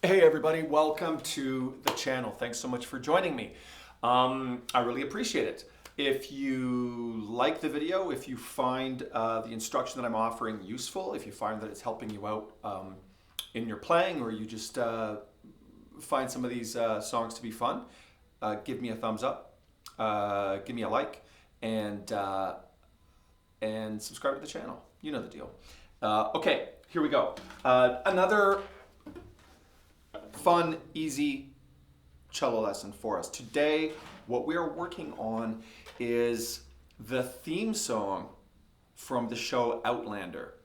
Hey everybody, welcome to the channel. Thanks so much for joining me. I really appreciate it. If you like the video, if you find the instruction that I'm offering useful, if you find that it's helping you out in your playing, or you just find some of these songs to be fun, give me a thumbs up, give me a like, and subscribe to the channel. You know the deal. Okay, here we go. Another fun, easy cello lesson for us. Today, what we are working on is the theme song from the show Outlander.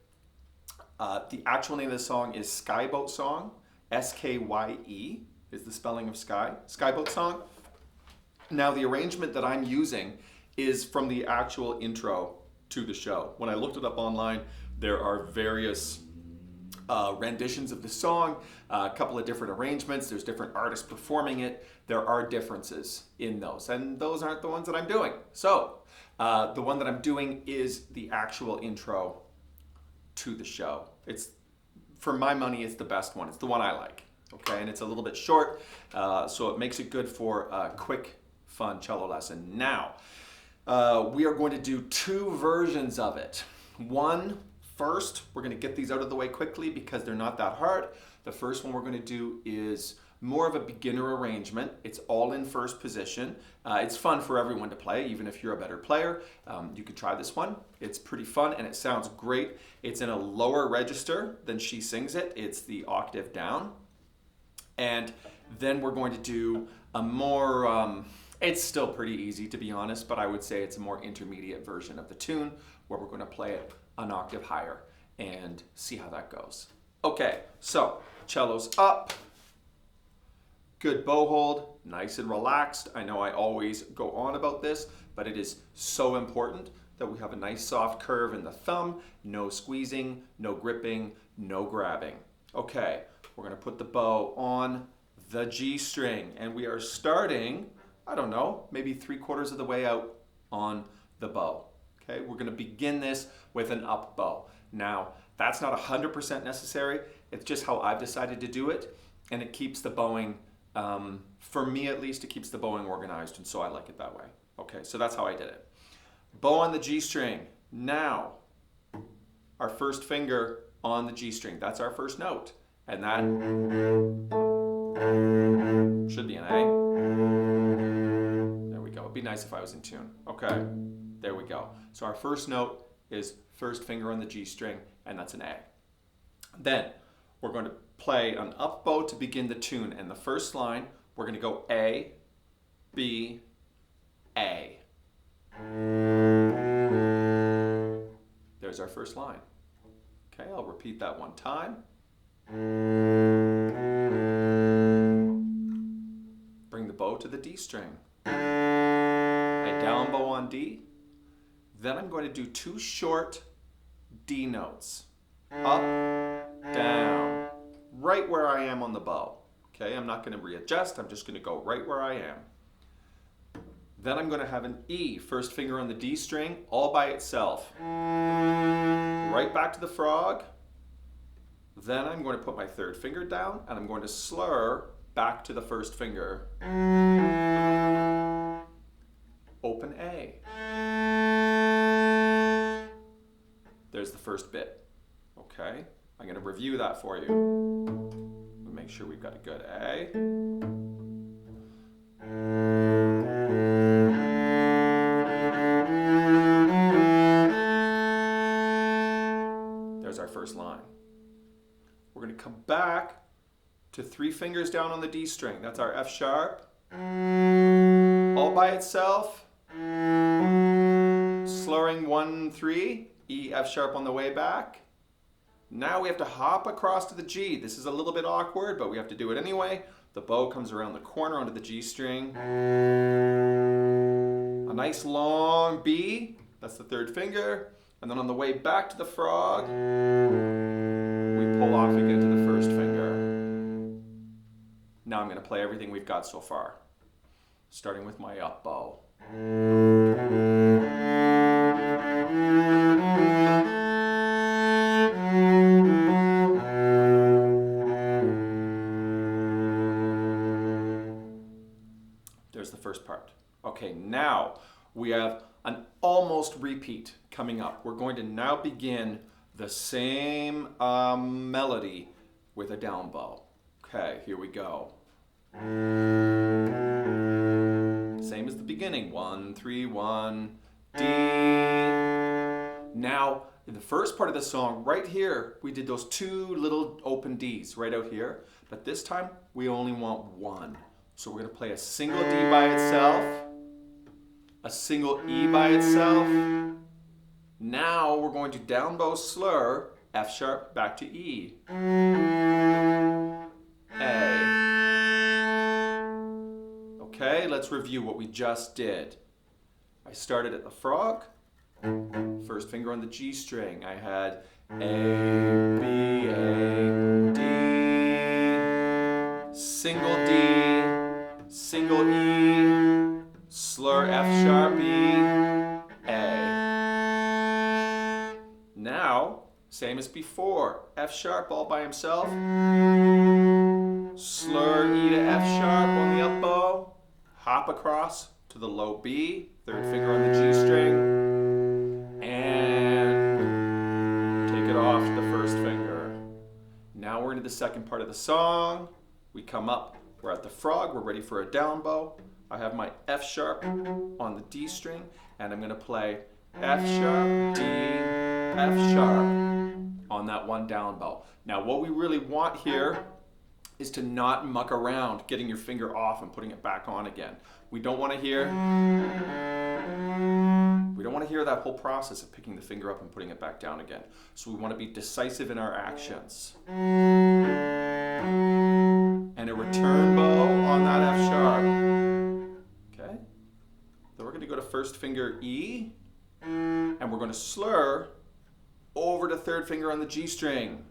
The actual name of the song is Skye Boat Song. S-K-Y-E is the spelling of Skye. Skye Boat Song. Now, the arrangement that I'm using is from the actual intro to the show. When I looked it up online, there are various renditions of the song, a couple of different arrangements, there's different artists performing it, there are differences in those, and those aren't the ones that I'm doing. So, the one that I'm doing is the actual intro to the show. It's, for my money, it's the best one. It's the one I like, okay? And it's a little bit short, so it makes it good for a quick, fun cello lesson. Now, we are going to do two versions of it. One, first, we're going to get these out of the way quickly because they're not that hard. The first one we're going to do is more of a beginner arrangement. It's all in first position. It's fun for everyone to play, even if you're a better player. You could try this one. It's pretty fun and it sounds great. It's in a lower register than she sings it. It's the octave down. And then we're going to do a more, it's still pretty easy to be honest, but I would say it's a more intermediate version of the tune where we're going to play it an octave higher and see how that goes. Okay, so cello's up, good bow hold, nice and relaxed. I know I always go on about this, but it is so important that we have a nice soft curve in the thumb, no squeezing, no gripping, no grabbing. Okay, we're gonna put the bow on the G string and we are starting, I don't know, maybe 3/4 of the way out on the bow. Okay, we're going to begin this with an up bow. Now, that's not 100% necessary. It's just how I've decided to do it, and it keeps the bowing, for me at least, it keeps the bowing organized, and so I like it that way. Okay, so that's how I did it. Bow on the G string. Now, our first finger on the G string. That's our first note, and that should be an A. There we go. It'd be nice if I was in tune. Okay. There we go. So our first note is first finger on the G string, and that's an A. Then we're going to play an up bow to begin the tune, and the first line, we're going to go A, B, A. There's our first line. Okay, I'll repeat that one time. Bring the bow to the D string. A down bow on D. Then I'm going to do two short D notes. Up, down, right where I am on the bow. Okay, I'm not going to readjust, I'm just going to go right where I am. Then I'm going to have an E, first finger on the D string, all by itself. Right back to the frog. Then I'm going to put my third finger down and I'm going to slur back to the first finger. Open A. There's the first bit. Okay, I'm going to review that for you. Make sure we've got a good A. There's our first line. We're going to come back to 3 fingers down on the D string. That's our F sharp. All by itself. Slurring 1, 3. E, F sharp on the way back. Now we have to hop across to the G. This is a little bit awkward, but we have to do it anyway. The bow comes around the corner onto the G string. A nice long B, that's the third finger. And then on the way back to the frog, we pull off again to the first finger. Now I'm going to play everything we've got so far, starting with my up bow. first part. Okay, now we have an almost repeat coming up. We're going to now begin the same melody with a down bow. Okay, here we go. Same as the beginning. 1, 3, 1, D. Now, in the first part of the song, right here, we did those 2 little open Ds right out here. But this time, we only want 1. So we're going to play a single D by itself, a single E by itself. Now we're going to down bow slur, F sharp, back to E. A. Okay, let's review what we just did. I started at the frog, first finger on the G string. I had A, B, A, D, single D, single E, slur F sharp E, A. Now, same as before, F sharp all by himself, slur E to F sharp on the up bow, hop across to the low B, third finger on the G string, and take it off to the first finger. Now we're into the second part of the song. We come up, we're at the frog, we're ready for a down bow. I have my F sharp on the D string, and I'm going to play F sharp, D, F sharp on that one down bow. Now what we really want here is to not muck around getting your finger off and putting it back on again. We don't want to hear that whole process of picking the finger up and putting it back down again. So we want to be decisive in our actions. And a return bow on that F sharp. Okay? Then we're going to go to first finger E, and we're going to slur over to third finger on the G string.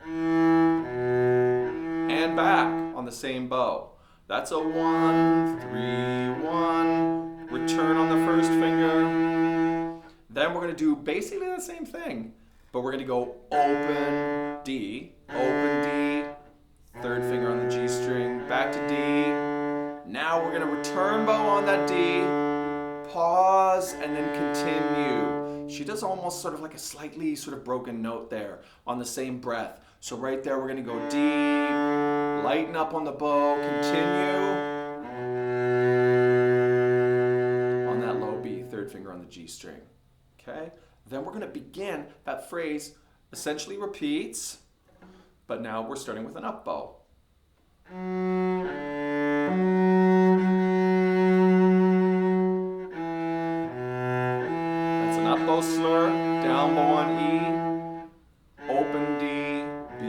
And back on the same bow. That's a 1, 3, 1. Return on the first finger. Then we're going to do basically the same thing, but we're going to go open D, third finger on the G string, back to D. Now we're going to return bow on that D, pause, and then continue. She does almost sort of like a slightly sort of broken note there on the same breath. So right there we're going to go D, lighten up on the bow, continue on that low B, third finger on the G string. Okay? Then we're going to begin, that phrase essentially repeats, but now we're starting with an up bow. That's an up bow slur, down bow on E, open D, B,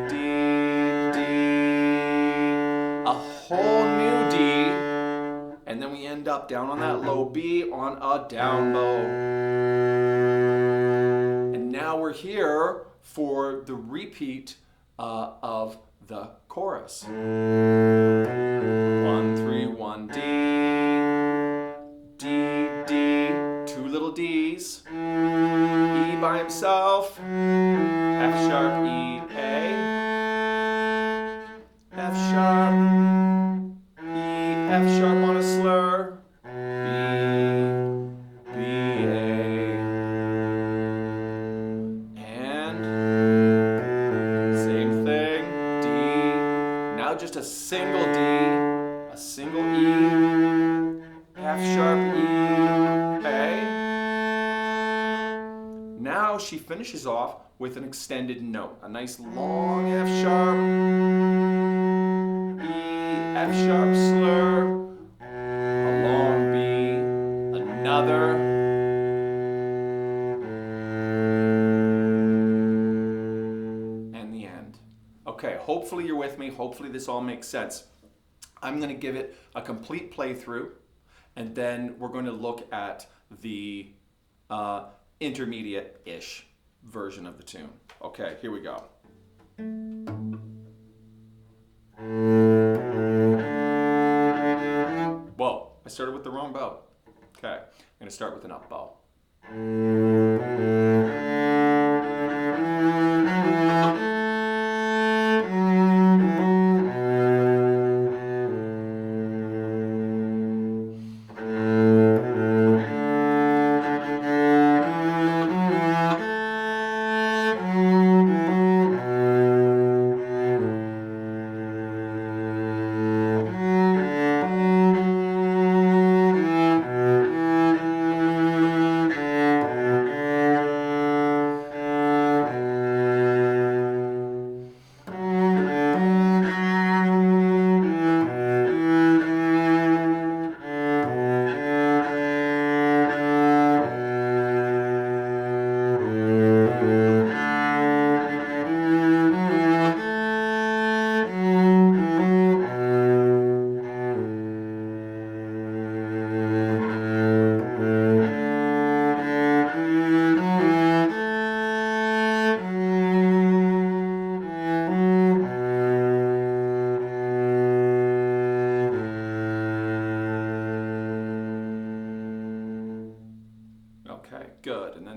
D, D, a whole new D, and then we end up down on that low B on a down bow. And now we're here for the repeat of the chorus. 1, 3, 1, D, D, D, 2 little Ds, E by himself, F sharp, E, A, F sharp, E, F sharp on a slur, B, B, A, and same thing, D, now just a single D, a single E, F sharp, E, A. Now she finishes off with an extended note, a nice long F sharp, E, F sharp slur, a long B, another, and the end. Okay, hopefully you're with me. Hopefully this all makes sense. I'm going to give it a complete playthrough, and then we're going to look at the intermediate-ish version of the tune. Okay, here we go. Whoa, I started with the wrong bow. Okay, I'm going to start with an up bow.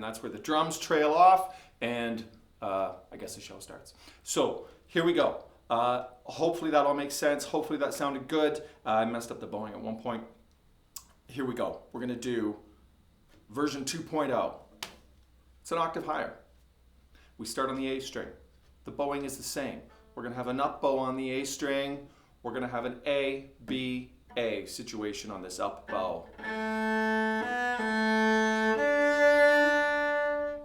that's where the drums trail off, and I guess the show starts. So here we go. Hopefully that all makes sense. Hopefully that sounded good. I messed up the bowing at one point. Here we go. We're going to do version 2.0. It's an octave higher. We start on the A string. The bowing is the same. We're going to have an up bow on the A string. We're going to have an A, B, A situation on this up bow.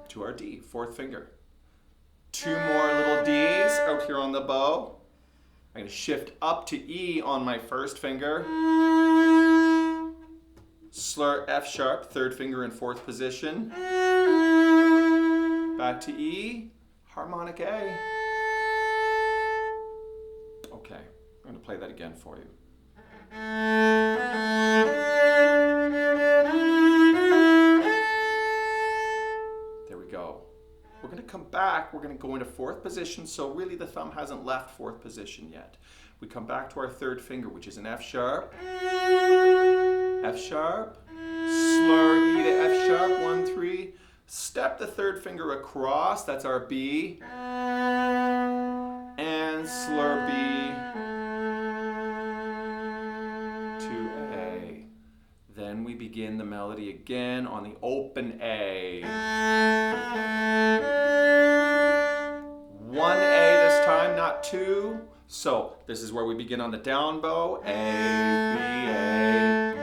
To our D, fourth finger. Two more little Ds out here on the bow. I'm going to shift up to E on my first finger. Slur F sharp, third finger in fourth position. Back to E, harmonic A. Okay, I'm going to play that again for you. There we go. We're going to come back, we're going to go into fourth position, so really the thumb hasn't left fourth position yet. We come back to our third finger, which is an F sharp, slur E to F sharp, 1, 3, step the third finger across, that's our B, and slur B to A. Then we begin the melody again on the open A. 1 A this time, not 2. So this is where we begin on the down bow. A, B, A,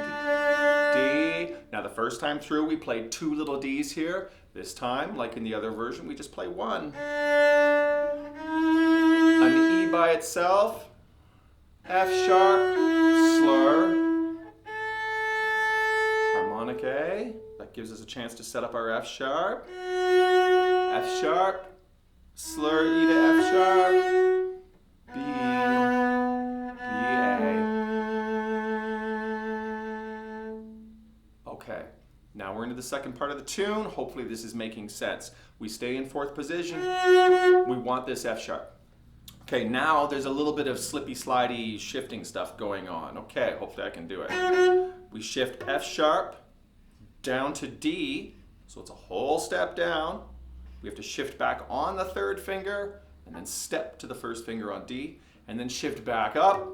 D. Now the first time through we played 2 little Ds here. This time, like in the other version, we just play 1. An E by itself. F sharp, slur. Harmonic A. That gives us a chance to set up our F sharp. F sharp. Slur E to F sharp, B, B, A. Okay, now we're into the second part of the tune. Hopefully this is making sense. We stay in fourth position. We want this F sharp. Okay, now there's a little bit of slippy, slidey, shifting stuff going on. Okay, hopefully I can do it. We shift F sharp down to D, so it's a whole step down. We have to shift back on the third finger and then step to the first finger on D and then shift back up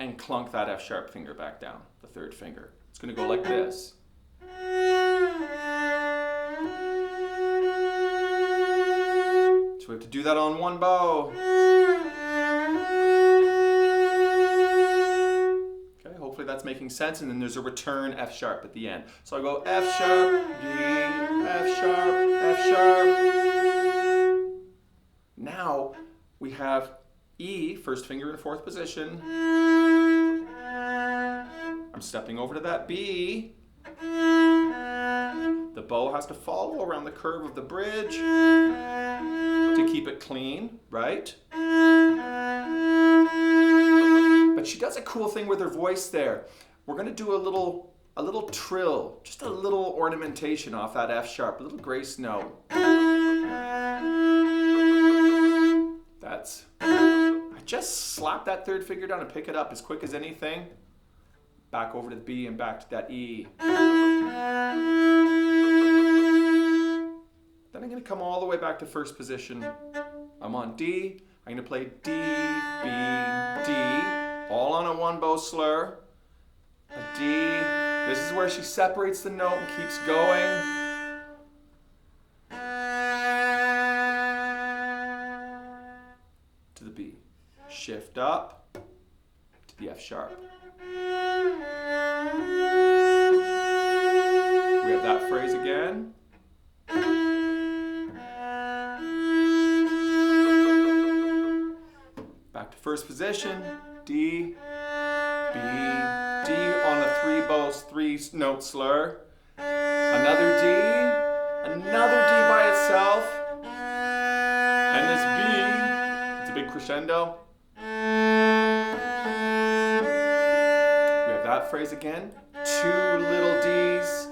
and clunk that F sharp finger back down, the third finger. It's going to go like this. So we have to do that on one bow. Okay, hopefully that's making sense, and then there's a return F sharp at the end. So I go F sharp, D, F sharp, F sharp. Now we have E, first finger in fourth position. I'm stepping over to that B. The bow has to follow around the curve of the bridge to keep it clean, right? But she does a cool thing with her voice there. We're going to do a little trill, just a little ornamentation off that F sharp, a little grace note. I just slap that third finger down and pick it up as quick as anything. Back over to the B and back to that E. Then I'm going to come all the way back to first position. I'm on D. I'm going to play D, B, D, all on a one bow slur. A D. This is where she separates the note and keeps going. To the B. Shift up to the F sharp. We have that phrase again. Back to first position. D, B, D on the three note slur. Another D by itself. And this B, it's a big crescendo. We have that phrase again. 2 little D's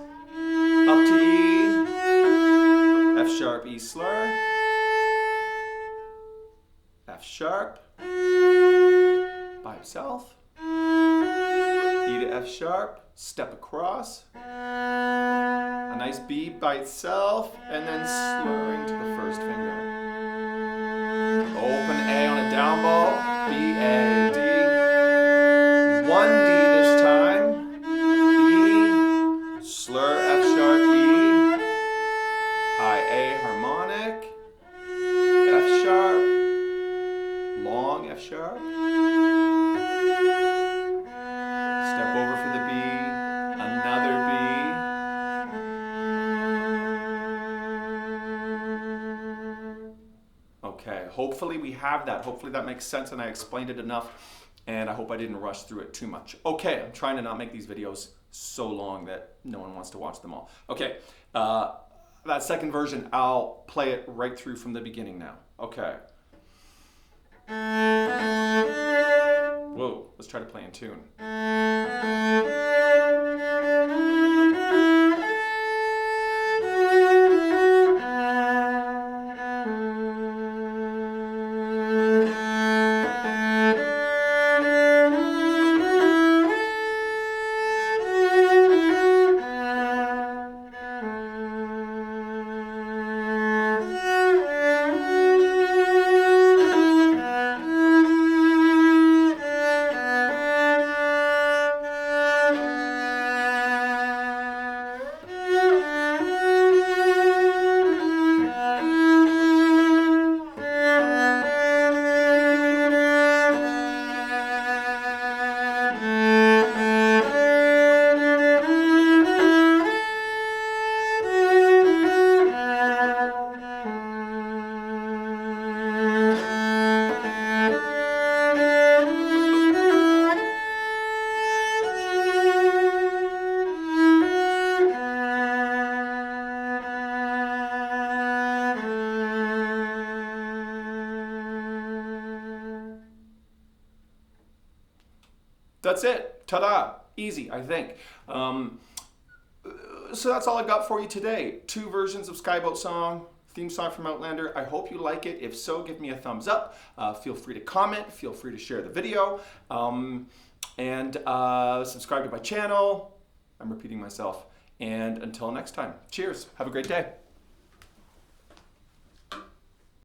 up to E. F sharp, E slur. F sharp by itself. E to F sharp, step across. A nice B by itself, and then slurring to the first finger. Open A on a down bow, B, A, D. 1D this time. E, slur F sharp, E. High A harmonic, F sharp, long F sharp. Step over for the B, another B. Okay, hopefully we have that. Hopefully that makes sense and I explained it enough, and I hope I didn't rush through it too much. Okay, I'm trying to not make these videos so long that no one wants to watch them all. Okay, that second version, I'll play it right through from the beginning now. Okay. Whoa, let's try to play in tune. That's it. Ta-da. Easy, I think. So that's all I've got for you today. 2 versions of Skye Boat Song, theme song from Outlander. I hope you like it. If so, give me a thumbs up. Feel free to comment. Feel free to share the video. And subscribe to my channel. I'm repeating myself. And until next time, cheers. Have a great day.